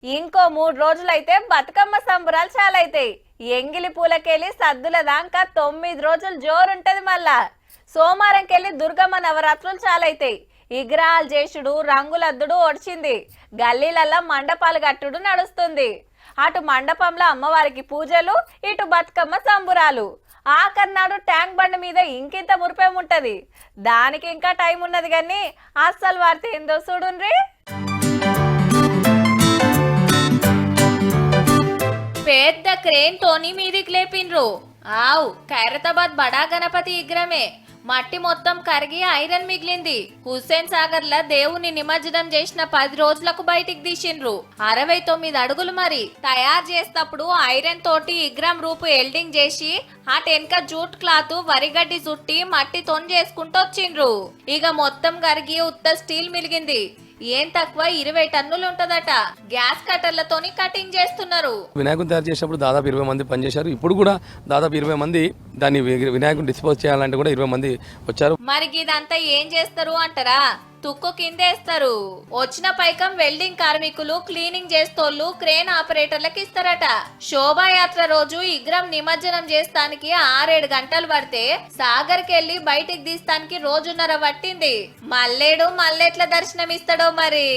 ఇంకో 3 రోజులైతే బతుకమ్మ సంబరాలు చాలైతాయి. ఎంగిలి పూలకెళ్ళి సద్దుల దాకా 9 రోజులు జోరుంటది. మళ్ళా సోమవారంకెళ్ళి దుర్గమ్మ నవరాత్రులు చాలైతాయి. ఇగ్రహాలు చేసుడు, రంగులద్దుడు ఒడిచింది. గల్లీలల్లా మండపాలు కట్టుడు నడుస్తుంది. అటు మండపంలో అమ్మవారికి పూజలు, ఇటు బతుకమ్మ సంబురాలు. ఆఖర్నాడు ట్యాంక్ బండ్ మీద ఇంకింత మురిపేముంటది. దానికి ఇంకా టైం ఉన్నది కానీ అస్సలు వార్త ఏందో చూడుండ్రి. పెద్ద క్రేన్ తోని మీదికి లేపిండ్రు. ఆవు ఖైరతాబాద్ బడా గణపతి విగ్రహమే. మట్టి మొత్తం కరిగి ఐరన్ మిగిలింది. హుస్సేన్ సాగర్ లా దేవుని నిమజ్జనం చేసిన 10 రోజులకు బయటికి తీసిండ్రు. 69 అడుగులు మరి. తయారు చేసేటప్పుడు ఐరన్ తోటి విగ్రహం రూపు ఎల్డింగ్ చేసి అటెనక జూట్ క్లాత్ వరిగడ్డి చుట్టి మట్టి తొన్ చేసుకుంటూ వచ్చిండ్రు. ఇక మొత్తం కరిగి ఉత్త స్టీల్ మిలిగింది. ఏం తక్కువ 20 టన్నులు ఉంటదట. గ్యాస్ కట్టర్లతోని కటింగ్ చేస్తున్నారు. వినాయకుని తయారు చేసినప్పుడు దాదాపు 20 మంది పనిచేశారు. ఇప్పుడు కూడా దాదాపు 20 మంది దాన్ని వినాయకుని డిస్పోజ్ చేయాలంటే కూడా 20 మంది వచ్చారు. మరి ఇదంతా ఏం చేస్తారు అంటారా? తుక్కు కిందేస్తారు. వచ్చిన పైకం వెల్డింగ్ కార్మికులు, క్లీనింగ్ చేస్తోళ్ళు, క్రేన్ ఆపరేటర్లకు ఇస్తారట. శోభాయాత్ర రోజు విగ్రహం నిమజ్జనం చేస్తానికి 6-7 గంటలు పడితే సాగర్కి వెళ్లి బయటికి తీస్తానికి 1.5 రోజున్నర పట్టింది. మల్లేడు మల్లెట్ల దర్శనం ఇస్తాడో మరి.